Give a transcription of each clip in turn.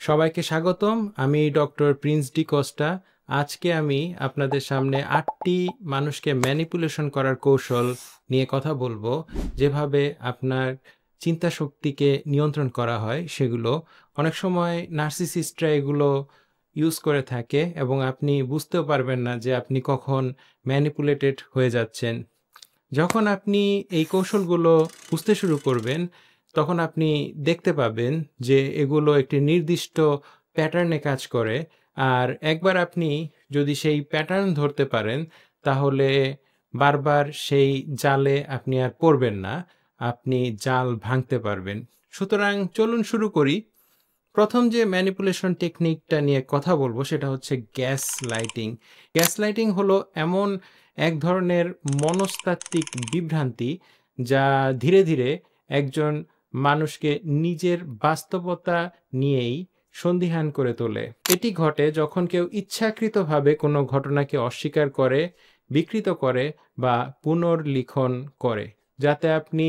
সবাইকে স্বাগতম। আমি ডক্টর প্রিন্স ডি কোস্টা। আজকে আমি আপনাদের সামনে ৮টি মানুষকে ম্যানিপুলেশন করার কৌশল নিয়ে কথা বলবো, যেভাবে আপনার চিন্তা শক্তিকে নিয়ন্ত্রণ করা হয় সেগুলো। অনেক সময় নার্সিসিস্টরা এগুলো ইউজ করে থাকে এবং আপনি বুঝতেও পারবেন না যে আপনি কখন ম্যানিপুলেটেড হয়ে যাচ্ছেন। যখন আপনি এই কৌশলগুলো বুঝতে শুরু করবেন, তখন আপনি দেখতে পাবেন যে এগুলো একটি নির্দিষ্ট প্যাটার্নে কাজ করে। আর একবার আপনি যদি সেই প্যাটার্ন ধরতে পারেন, তাহলে বারবার সেই জালে আপনি আর পড়বেন না, আপনি জাল ভাঙতে পারবেন। সুতরাং চলুন শুরু করি। প্রথম যে ম্যানিপুলেশন টেকনিকটা নিয়ে কথা বলবো সেটা হচ্ছে গ্যাস লাইটিং। গ্যাস লাইটিং হলো এমন এক ধরনের মনস্তাত্ত্বিক বিভ্রান্তি যা ধীরে ধীরে একজন মানুষকে নিজের বাস্তবতা নিয়েই সন্দিহান করে তোলে। এটি ঘটে যখন কেউ ইচ্ছাকৃতভাবে কোনো ঘটনাকে অস্বীকার করে, বিকৃত করে বা পুনর্লিখন করে, যাতে আপনি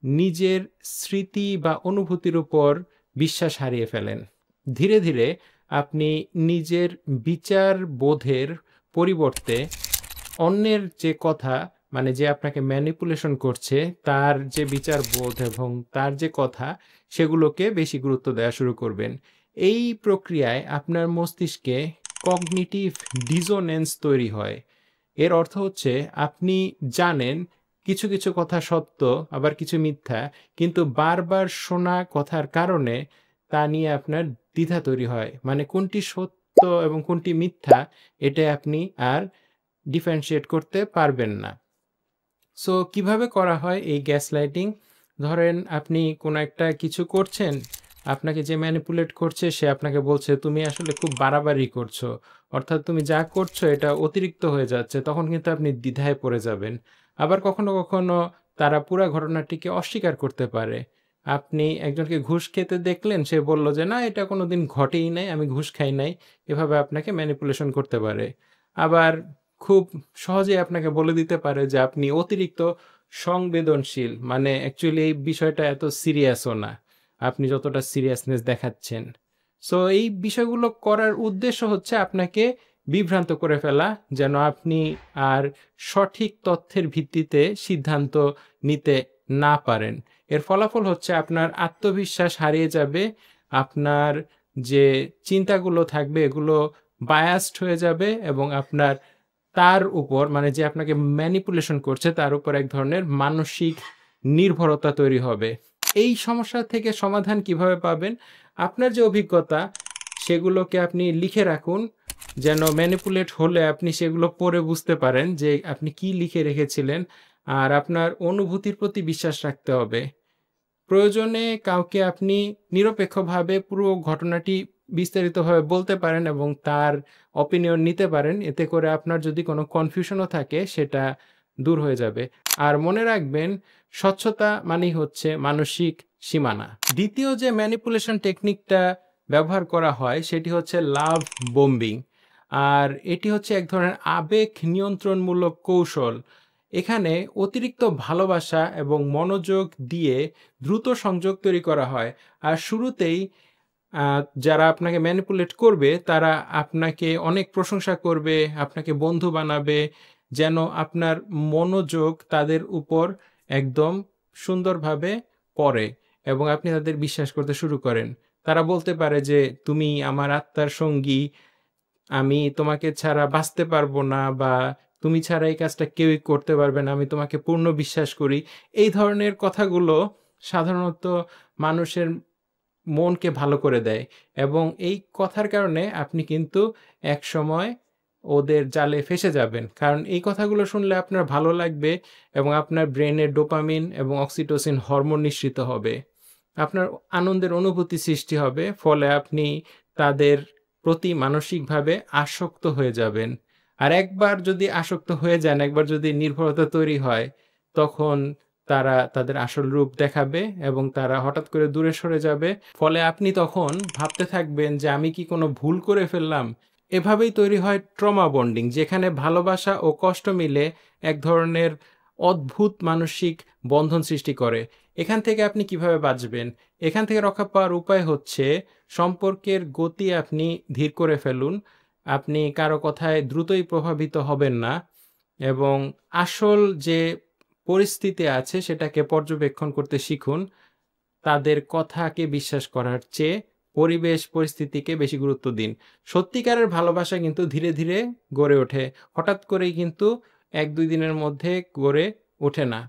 নিজের স্মৃতি বা অনুভূতির উপর বিশ্বাস হারিয়ে ফেলেন। ধীরে ধীরে আপনি নিজের বিচার বোধের পরিবর্তে অন্যের যে কথা, মানে যে আপনাকে ম্যানিপুলেশন করছে, তার যে বিচার বোধ এবং তার যে কথা, সেগুলোকে বেশি গুরুত্ব দেওয়া শুরু করবেন। এই প্রক্রিয়ায় আপনার মস্তিষ্কে কগনিটিভ ডিসোনেন্স তৈরি হয়। এর অর্থ হচ্ছে আপনি জানেন কিছু কিছু কথা সত্য, আবার কিছু মিথ্যা, কিন্তু বারবার শোনা কথার কারণে তা নিয়ে আপনার দ্বিধা তৈরি হয়। মানে কোনটি সত্য এবং কোনটি মিথ্যা, এটা আপনি আর ডিফারেন্সিয়েট করতে পারবেন না। সো কিভাবে করা হয় এই গ্যাস লাইটিং? ধরেন আপনি কোনো একটা কিছু করছেন, আপনাকে যে ম্যানিপুলেট করছে সে আপনাকে বলছে তুমি আসলে খুব বাড়াবাড়ি করছো, অর্থাৎ তুমি যা করছো এটা অতিরিক্ত হয়ে যাচ্ছে। তখন কিন্তু আপনি দ্বিধায় পড়ে যাবেন। আবার কখনো কখনো তারা পুরা ঘটনাটিকে অস্বীকার করতে পারে। আপনি একজনকে ঘুষ খেতে দেখলেন, সে বলল যে না, এটা কোনোদিন ঘটেই নাই, আমি ঘুষ খাই নাই। এভাবে আপনাকে ম্যানিপুলেশন করতে পারে। আবার খুব সহজেই আপনাকে বলে দিতে পারে যে আপনি অতিরিক্ত সংবেদনশীল, মানে অ্যাকচুয়ালি এই বিষয়টা এত সিরিয়াসও না, আপনি যতটা সিরিয়াসনেস দেখাচ্ছেন। সো এই বিষয়গুলো করার উদ্দেশ্য হচ্ছে আপনাকে বিভ্রান্ত করে ফেলা, যেন আপনি আর সঠিক তথ্যের ভিত্তিতে সিদ্ধান্ত নিতে না পারেন। এর ফলাফল হচ্ছে আপনার আত্মবিশ্বাস হারিয়ে যাবে, আপনার যে চিন্তাগুলো থাকবে এগুলো বায়াসড হয়ে যাবে এবং আপনার তার উপর, মানে যে আপনাকে ম্যানিপুলেশন করছে তার উপর এক ধরনের মানসিক নির্ভরতা তৈরি হবে। এই সমস্যা থেকে সমাধান কিভাবে পাবেন? আপনার যে অভিজ্ঞতা সেগুলোকে আপনি লিখে রাখুন, যেন ম্যানিপুলেট হলে আপনি সেগুলো পড়ে বুঝতে পারেন যে আপনি কি লিখে রেখেছিলেন। আর আপনার অনুভূতির প্রতি বিশ্বাস রাখতে হবে। প্রয়োজনে কাউকে আপনি নিরপেক্ষভাবে পুরো ঘটনাটি বিস্তারিতভাবে বলতে পারেন এবং তার অপিনিয়ন নিতে পারেন। এতে করে আপনার যদি কোনো কনফিউশনও থাকে সেটা দূর হয়ে যাবে। আর মনে রাখবেন, স্বচ্ছতা মানেই হচ্ছে মানসিক সীমানা। দ্বিতীয় যে ম্যানিপুলেশন টেকনিকটা ব্যবহার করা হয় সেটি হচ্ছে লাভ বোম্বিং। আর এটি হচ্ছে এক ধরনের আবেগ নিয়ন্ত্রণমূলক কৌশল। এখানে অতিরিক্ত ভালোবাসা এবং মনোযোগ দিয়ে দ্রুত সংযোগ তৈরি করা হয়। আর শুরুতেই যারা আপনাকে ম্যানিপুলেট করবে তারা আপনাকে অনেক প্রশংসা করবে, আপনাকে বন্ধু বানাবে, যেন আপনার মনোযোগ তাদের উপর একদম সুন্দরভাবে পড়ে এবং আপনি তাদের বিশ্বাস করতে শুরু করেন। তারা বলতে পারে যে তুমি আমার আত্মার সঙ্গী, আমি তোমাকে ছাড়া বাঁচতে পারবো না, বা তুমি ছাড়া এই কাজটা কেউই করতে পারবে না, আমি তোমাকে পূর্ণ বিশ্বাস করি। এই ধরনের কথাগুলো সাধারণত মানুষের মনকে ভালো করে দেয় এবং এই কথার কারণে আপনি কিন্তু একসময় ওদের জালে ফেঁসে যাবেন। কারণ এই কথাগুলো শুনলে আপনার ভালো লাগবে এবং আপনার ব্রেনের ডোপামিন এবং অক্সিটোসিন হরমোন নিঃসৃত হবে। আপনার আনন্দের অনুভূতি সৃষ্টি হবে, ফলে আপনি তাদের প্রতি মানসিকভাবে আসক্ত হয়ে যাবেন। আর একবার যদি আসক্ত হয়ে যান, একবার যদি নির্ভরতা তৈরি হয়, তখন তারা তাদের আসল রূপ দেখাবে এবং তারা হঠাৎ করে দূরে সরে যাবে। ফলে আপনি তখন ভাবতে থাকবেন যে আমি কি কোনো ভুল করে ফেললাম? এভাবেই তৈরি হয় ট্রমা বন্ডিং, যেখানে ভালোবাসা ও কষ্ট মিলে এক ধরনের অদ্ভুত মানসিক বন্ধন সৃষ্টি করে। এখান থেকে আপনি কিভাবে বাঁচবেন? এখান থেকে রক্ষা পাওয়ার উপায় হচ্ছে সম্পর্কের গতি আপনি ধীর করে ফেলুন। আপনি কারো কথায় দ্রুতই প্রভাবিত হবেন না এবং আসল যে পরিস্থিতি আছে সেটাকে পর্যবেক্ষণ করতে শিখুন। তাদের কথাকে বিশ্বাস করার চেয়ে পরিবেশ পরিস্থিতিকে বেশি গুরুত্ব দিন। সত্যিকারের ভালোবাসা কিন্তু ধীরে ধীরে গড়ে ওঠে। হঠাৎ করেই কিন্তু ১-২ দিনের মধ্যে গড়ে ওঠে না।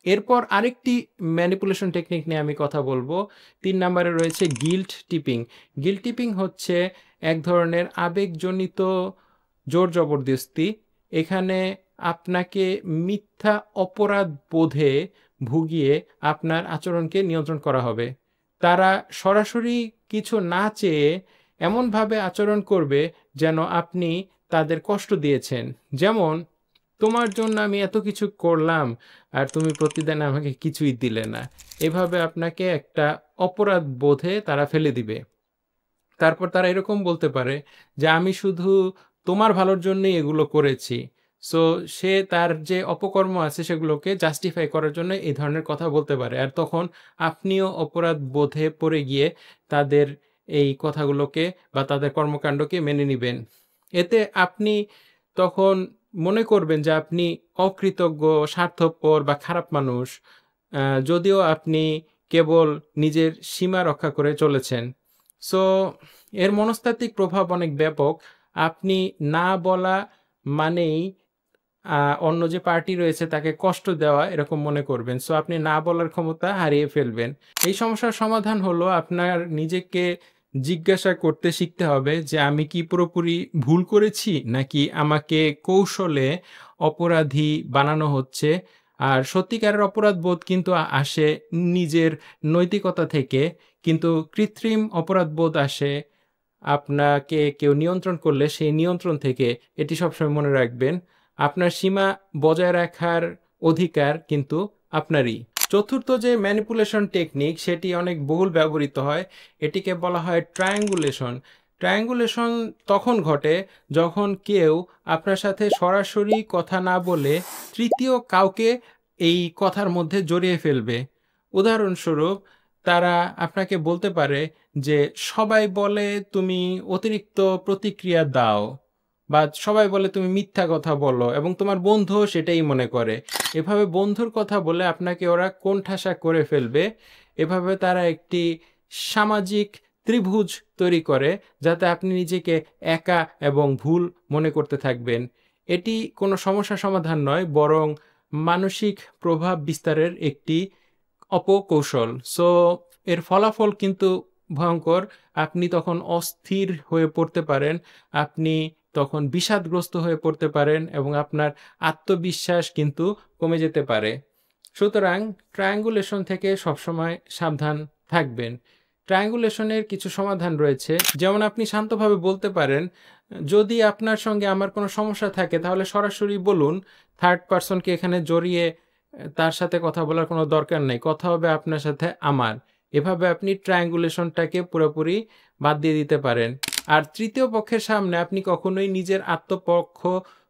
এরপর আরেকটি ম্যানিপুলেশন টেকনিক নিয়ে আমি কথা বলবো। ৩ নাম্বারে রয়েছে গিল্ট টিপিং। গিল্ট টিপিং হচ্ছে এক ধরনের আবেগজনিত জোর জবরদস্তি। এখানে আপনাকে মিথ্যা অপরাধ বোধে ভুগিয়ে আপনার আচরণকে নিয়ন্ত্রণ করা হবে। তারা সরাসরি কিছু না চেয়ে এমনভাবে আচরণ করবে যেন আপনি তাদের কষ্ট দিয়েছেন। যেমন, তোমার জন্য আমি এত কিছু করলাম আর তুমি প্রতিদিন আমাকে কিছুই দিলে না। এভাবে আপনাকে একটা অপরাধ বোধে তারা ফেলে দিবে। তারপর তারা এরকম বলতে পারে যে আমি শুধু তোমার ভালোর জন্যই এগুলো করেছি। সো সে তার যে অপকর্ম আছে সেগুলোকে জাস্টিফাই করার জন্য এই ধরনের কথা বলতে পারে। আর তখন আপনিও অপরাধ বোধে পড়ে গিয়ে তাদের এই কথাগুলোকে বা তাদের কর্মকাণ্ডকে মেনে নিবেন। এতে আপনি তখন মনে করবেন যে আপনি অকৃতজ্ঞ, স্বার্থপর বা খারাপ মানুষ। যদিও আপনি কেবল নিজের সীমা রক্ষা করে চলেছেন। সো এর মনস্তাত্ত্বিক প্রভাব অনেক ব্যাপক। আপনি না বলা মানেই অন্য যে পার্টি রয়েছে তাকে কষ্ট দেওয়া এরকম মনে করবেন। সো আপনি না বলার ক্ষমতা হারিয়ে ফেলবেন। এই সমস্যার সমাধান হলো আপনার নিজেকে জিজ্ঞাসা করতে শিখতে হবে যে আমি কি পুরোপুরি ভুল করেছি নাকি আমাকে কৌশলে অপরাধী বানানো হচ্ছে। আর সত্যিকারের অপরাধ বোধ কিন্তু আসে নিজের নৈতিকতা থেকে, কিন্তু কৃত্রিম অপরাধ বোধ আসে আপনাকে কেউ নিয়ন্ত্রণ করলে সেই নিয়ন্ত্রণ থেকে। এটি সবসময় মনে রাখবেন, আপনার সীমা বজায় রাখার অধিকার কিন্তু আপনারই। চতুর্থ যে ম্যানিপুলেশন টেকনিক সেটি অনেক বহুল ব্যবহৃত হয়। এটিকে বলা হয় ট্রায়াঙ্গুলেশন। ট্রায়াঙ্গুলেশন তখন ঘটে যখন কেউ আপনার সাথে সরাসরি কথা না বলে তৃতীয় কাউকে এই কথার মধ্যে জড়িয়ে ফেলবে। উদাহরণস্বরূপ, তারা আপনাকে বলতে পারে যে সবাই বলে তুমি অতিরিক্ত প্রতিক্রিয়া দাও, বা সবাই বলে তুমি মিথ্যা কথা বলো এবং তোমার বন্ধুও সেটাই মনে করে। এভাবে বন্ধুর কথা বলে আপনাকে ওরা কোণঠাসা করে ফেলবে। এভাবে তারা একটি সামাজিক ত্রিভুজ তৈরি করে যাতে আপনি নিজেকে একা এবং ভুল মনে করতে থাকবেন। এটি কোনো সমস্যা সমাধান নয়, বরং মানসিক প্রভাব বিস্তারের একটি অপকৌশল। সো এর ফলাফল কিন্তু ভয়ঙ্কর। আপনি তখন অস্থির হয়ে পড়তে পারেন, আপনি তখন বিষাদগ্রস্ত হয়ে পড়তে পারেন এবং আপনার আত্মবিশ্বাস কিন্তু কমে যেতে পারে। সুতরাং ট্রায়াঙ্গুলেশন থেকে সবসময় সাবধান থাকবেন। ট্রায়াঙ্গুলেশনের কিছু সমাধান রয়েছে, যেমন আপনি শান্তভাবে বলতে পারেন, যদি আপনার সঙ্গে আমার কোনো সমস্যা থাকে তাহলে সরাসরি বলুন। থার্ড পারসনকে এখানে জড়িয়ে তার সাথে কথা বলার কোনো দরকার নেই, কথা হবে আপনার সাথে আমার। এভাবে আপনি ট্রায়াঙ্গুলেশনটাকে পুরোপুরি বাদ দিয়ে দিতে পারেন। আর তৃতীয় পক্ষের সামনে আপনি কখনোই নিজের আত্মপক্ষ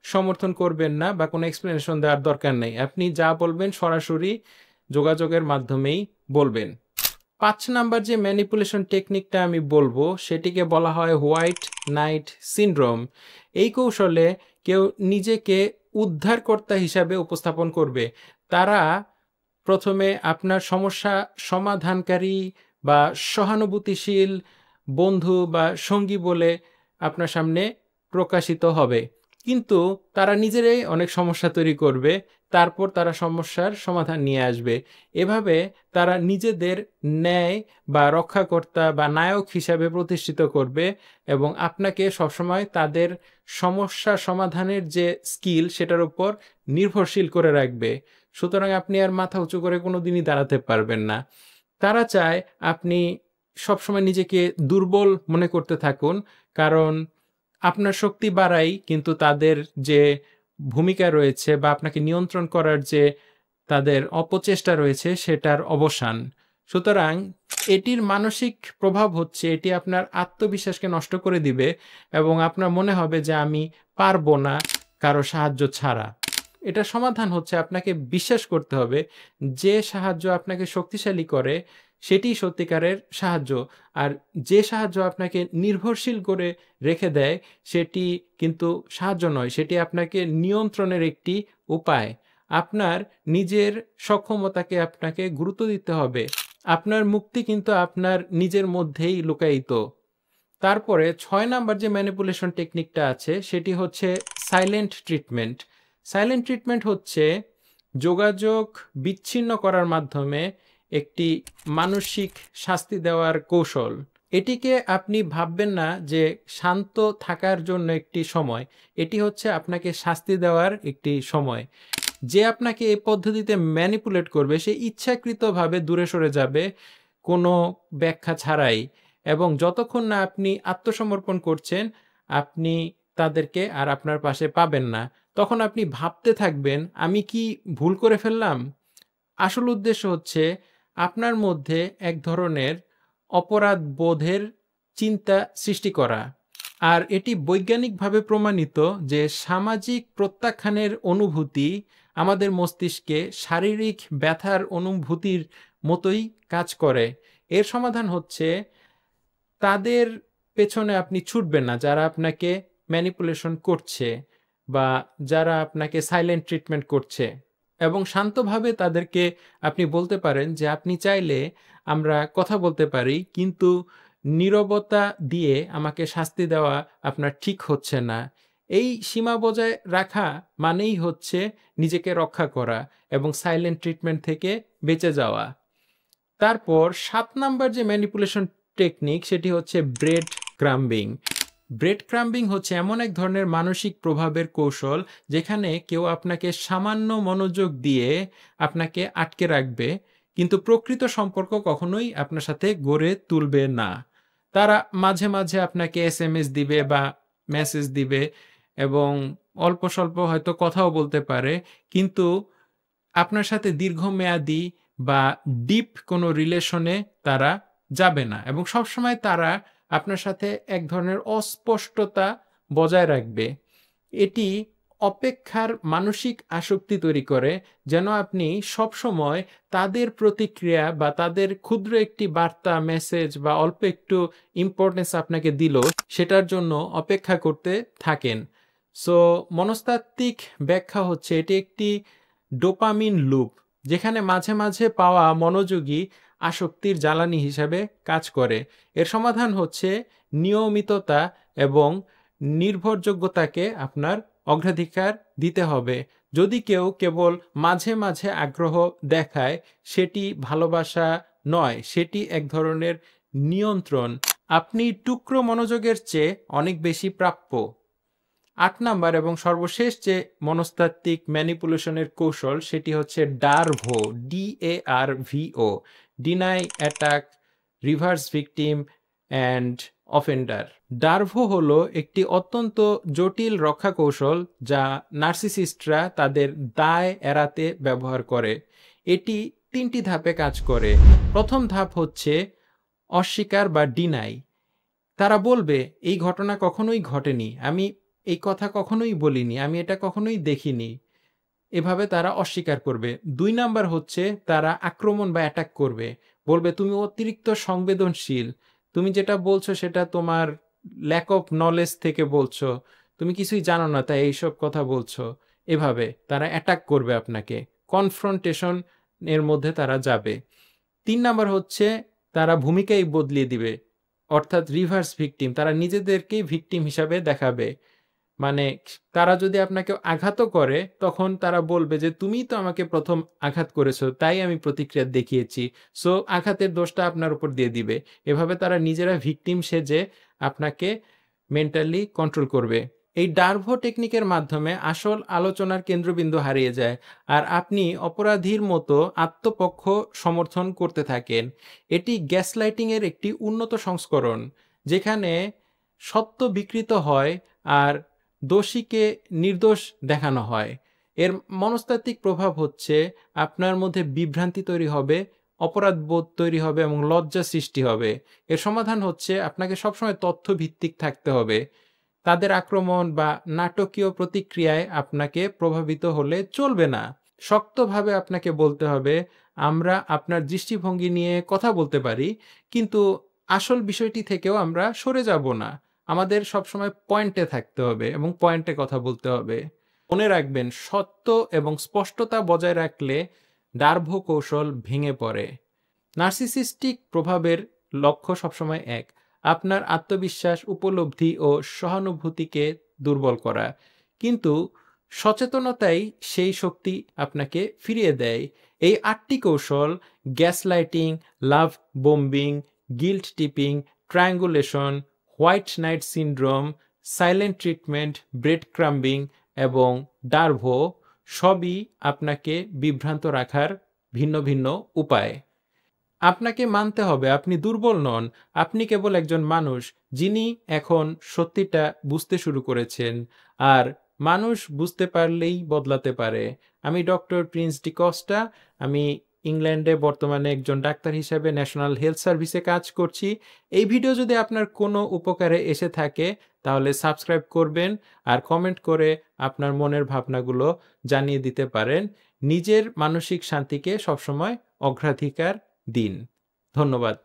সমর্থন করবেন না বা কোনো এক্সপ্লেনেশন দেওয়ার দরকার নেই। আপনি যা বলবেন সরাসরি যোগাযোগের মাধ্যমেই বলবেন। ৫ নাম্বার যে ম্যানিপুলেশন টেকনিকটা আমি বলবো সেটিকে বলা হয় হোয়াইট নাইট সিনড্রোম। এই কৌশলে কেউ নিজেকে উদ্ধারকর্তা হিসাবে উপস্থাপন করবে। তারা প্রথমে আপনার সমস্যা সমাধানকারী বা সহানুভূতিশীল বন্ধু বা সঙ্গী বলে আপনার সামনে প্রকাশিত হবে, কিন্তু তারা নিজেরাই অনেক সমস্যা তৈরি করবে। তারপর তারা সমস্যার সমাধান নিয়ে আসবে। এভাবে তারা নিজেদের ন্যায় বা রক্ষাকর্তা বা নায়ক হিসাবে প্রতিষ্ঠিত করবে এবং আপনাকে সবসময় তাদের সমস্যা সমাধানের যে স্কিল সেটার উপর নির্ভরশীল করে রাখবে। সুতরাং আপনি আর মাথা উঁচু করে কোনো দিনই দাঁড়াতে পারবেন না। তারা চায় আপনি সবসময় নিজেকে দুর্বল মনে করতে থাকুন, কারণ আপনার শক্তি বাড়াই কিন্তু তাদের যে ভূমিকা রয়েছে বা আপনাকে নিয়ন্ত্রণ করার যে তাদের অপচেষ্টা রয়েছে সেটার অবসান। সুতরাং এটির মানসিক প্রভাব হচ্ছে এটি আপনার আত্মবিশ্বাসকে নষ্ট করে দিবে এবং আপনার মনে হবে যে আমি পারবো না কারো সাহায্য ছাড়া। এটার সমাধান হচ্ছে আপনাকে বিশ্বাস করতে হবে যে সাহায্য আপনাকে শক্তিশালী করে সেটিই সত্যিকারের সাহায্য। আর যে সাহায্য আপনাকে নির্ভরশীল করে রেখে দেয় সেটি কিন্তু সাহায্য নয়, সেটি আপনাকে নিয়ন্ত্রণের একটি উপায়। আপনার নিজের সক্ষমতাকে আপনাকে গুরুত্ব দিতে হবে। আপনার মুক্তি কিন্তু আপনার নিজের মধ্যেই লুকায়িত। তারপরে ৬ নাম্বার যে ম্যানিপুলেশন টেকনিকটা আছে সেটি হচ্ছে সাইলেন্ট ট্রিটমেন্ট। সাইলেন্ট ট্রিটমেন্ট হচ্ছে যোগাযোগ বিচ্ছিন্ন করার মাধ্যমে একটি মানসিক শাস্তি দেওয়ার কৌশল। এটিকে আপনি ভাববেন না যে শান্ত থাকার জন্য একটি সময়, এটি হচ্ছে আপনাকে শাস্তি দেওয়ার একটি সময়। যে আপনাকে এই পদ্ধতিতে ম্যানিপুলেট করবে সে ইচ্ছাকৃতভাবে দূরে সরে যাবে কোনো ব্যাখ্যা ছাড়াই, এবং যতক্ষণ না আপনি আত্মসমর্পণ করছেন আপনি তাদেরকে আর আপনার পাশে পাবেন না। তখন আপনি ভাবতে থাকবেন আমি কি ভুল করে ফেললাম? আসল উদ্দেশ্য হচ্ছে আপনার মধ্যে এক ধরনের অপরাধ বোধের চিন্তা সৃষ্টি করা। আর এটি বৈজ্ঞানিকভাবে প্রমাণিত যে সামাজিক প্রত্যাখ্যানের অনুভূতি আমাদের মস্তিষ্কে শারীরিক ব্যথার অনুভূতির মতোই কাজ করে। এর সমাধান হচ্ছে তাদের পেছনে আপনি ছুটবেন না যারা আপনাকে ম্যানিপুলেশন করছে বা যারা আপনাকে সাইলেন্ট ট্রিটমেন্ট করছে, এবং শান্তভাবে তাদেরকে আপনি বলতে পারেন যে আপনি চাইলে আমরা কথা বলতে পারি, কিন্তু নীরবতা দিয়ে আমাকে শাস্তি দেওয়া আপনার ঠিক হচ্ছে না। এই সীমা বজায় রাখা মানেই হচ্ছে নিজেকে রক্ষা করা এবং সাইলেন্ট ট্রিটমেন্ট থেকে বেঁচে যাওয়া। তারপর ৭ নাম্বার যে ম্যানিপুলেশন টেকনিক সেটি হচ্ছে ব্রেড ক্রাম্বিং। ব্রেড ক্রাম্বিং হচ্ছে এমন এক ধরনের মানসিক প্রভাবের কৌশল যেখানে কেউ আপনাকে সামান্য মনোযোগ দিয়ে আপনাকে আটকে রাখবে, কিন্তু প্রকৃত সম্পর্ক কখনোই আপনার সাথে গড়ে তুলবে না। তারা মাঝে মাঝে আপনাকে এসএমএস দিবে বা মেসেজ দিবে এবং অল্প স্বল্প হয়তো কথাও বলতে পারে, কিন্তু আপনার সাথে দীর্ঘমেয়াদী বা ডিপ কোনো রিলেশনে তারা যাবে না, এবং সবসময় তারা আপনার সাথে এক ধরনের অস্পষ্টতা বজায় রাখবে। এটি অপেক্ষার মানসিক আসক্তি তৈরি করে, যেন আপনি সবসময় তাদের প্রতিক্রিয়া বা তাদের ক্ষুদ্র একটি বার্তা, মেসেজ বা অল্প একটু ইম্পর্টেন্স আপনাকে দিল সেটার জন্য অপেক্ষা করতে থাকেন। সো মনস্তাত্ত্বিক ব্যাখ্যা হচ্ছে এটি একটি ডোপামিন লুপ, যেখানে মাঝে মাঝে পাওয়া মনোযোগী আসক্তির জ্বালানি হিসাবে কাজ করে। এর সমাধান হচ্ছে নিয়মিততা এবং নির্ভরযোগ্যতাকে আপনার অগ্রাধিকার দিতে হবে। যদি কেউ কেবল মাঝে মাঝে আগ্রহ দেখায় সেটি ভালোবাসা নয়, সেটি এক ধরনের নিয়ন্ত্রণ। আপনি টুকরো মনোযোগের চেয়ে অনেক বেশি প্রাপ্য। ৮ নাম্বার এবং সর্বশেষ যে মনস্তাত্ত্বিক ম্যানিপুলেশনের কৌশল সেটি হচ্ছে DARVO, DARVO, deny, attack, reverse victim and offender. DARVO হলো একটি অত্যন্ত জটিল রক্ষা কৌশল যা নার্সিসিস্টরা তাদের দায় এড়াতে ব্যবহার করে। এটি ৩টি ধাপে কাজ করে। প্রথম ধাপ হচ্ছে অস্বীকার বা ডিনাই। তারা বলবে এই ঘটনা কখনোই ঘটেনি, আমি এই কথা কখনোই বলিনি, আমি এটা কখনোই দেখিনি। এভাবে তারা অস্বীকার করবে। ২ নাম্বার হচ্ছে তারা আক্রমণ বা অ্যাটাক করবে। বলবে তুমি অতিরিক্ত সংবেদনশীল, তুমি যেটা বলছো সেটা তোমার ল্যাক অফ নলেজ থেকে বলছো, তুমি কিছুই জানো না তাই এইসব কথা বলছো। এভাবে তারা অ্যাটাক করবে আপনাকে, কনফ্রন্টেশন এর মধ্যে তারা যাবে। ৩ নাম্বার হচ্ছে তারা ভূমিকাই বদলিয়ে দিবে, অর্থাৎ রিভার্স ভিকটিম, তারা নিজেদেরকেই ভিকটিম হিসাবে দেখাবে। মানে তারা যদি আপনাকে আঘাতও করে তখন তারা বলবে যে তুমিই তো আমাকে প্রথম আঘাত করেছো তাই আমি প্রতিক্রিয়া দেখিয়েছি, সো আঘাতের দোষটা আপনার উপর দিয়ে দিবে। এভাবে তারা নিজেরা ভিকটিম সেজে আপনাকে মেন্টালি কন্ট্রোল করবে। এই ডারভো টেকনিকের মাধ্যমে আসল আলোচনার কেন্দ্রবিন্দু হারিয়ে যায় আর আপনি অপরাধীর মতো আত্মপক্ষ সমর্থন করতে থাকেন। এটি গ্যাসলাইটিং এর একটি উন্নত সংস্করণ, যেখানে সত্য বিকৃত হয় আর দোষীকে নির্দোষ দেখানো হয়। এর মনস্তাত্ত্বিক প্রভাব হচ্ছে আপনার মধ্যে বিভ্রান্তি তৈরি হবে, অপরাধবোধ তৈরি হবে এবং লজ্জা সৃষ্টি হবে। এর সমাধান হচ্ছে আপনাকে সবসময় তথ্য ভিত্তিক থাকতে হবে। তাদের আক্রমণ বা নাটকীয় প্রতিক্রিয়ায় আপনাকে প্রভাবিত হলে চলবে না। শক্তভাবে আপনাকে বলতে হবে, আমরা আপনার দৃষ্টিভঙ্গি নিয়ে কথা বলতে পারি, কিন্তু আসল বিষয়টি থেকেও আমরা সরে যাব না। আমাদের সবসময় পয়েন্টে থাকতে হবে এবং পয়েন্টে কথা বলতে হবে। মনে রাখবেন, সত্য এবং স্পষ্টতা বজায় রাখলে ডার্ভো কৌশল ভেঙে পড়ে। নার্সিসিস্টিক প্রভাবের লক্ষ্য সবসময় এক: আপনার আত্মবিশ্বাস, উপলব্ধি ও সহানুভূতিকে দুর্বল করা। কিন্তু সচেতনতাই সেই শক্তি আপনাকে ফিরিয়ে দেয়। এই ৮টি কৌশল: gaslighting, love bombing, guilt tripping, triangulation, white knight syndrome, silent treatment, breadcrumbing এবং ডার্ভো সবই আপনাকে বিভ্রান্ত রাখার ভিন্ন ভিন্ন উপায়। আপনাকে মানতে হবে আপনি দুর্বল নন। আপনি কেবল একজন মানুষ যিনি এখন সত্যিটা বুঝতে শুরু করেছেন। আর মানুষ বুঝতে পারলেই বদলাতে পারে। আমি ডক্টর প্রিন্স ডিকস্টা। আমি ইংল্যান্ডে বর্তমানে একজন ডাক্তার হিসেবে ন্যাশনাল হেলথ সার্ভিসে কাজ করছি। এই ভিডিও যদি আপনার কোনো উপকারে এসে থাকে তাহলে সাবস্ক্রাইব করবেন আর কমেন্ট করে আপনার মনের ভাবনাগুলো জানিয়ে দিতে পারেন। নিজের মানসিক শান্তিকে সবসময় অগ্রাধিকার দিন। ধন্যবাদ।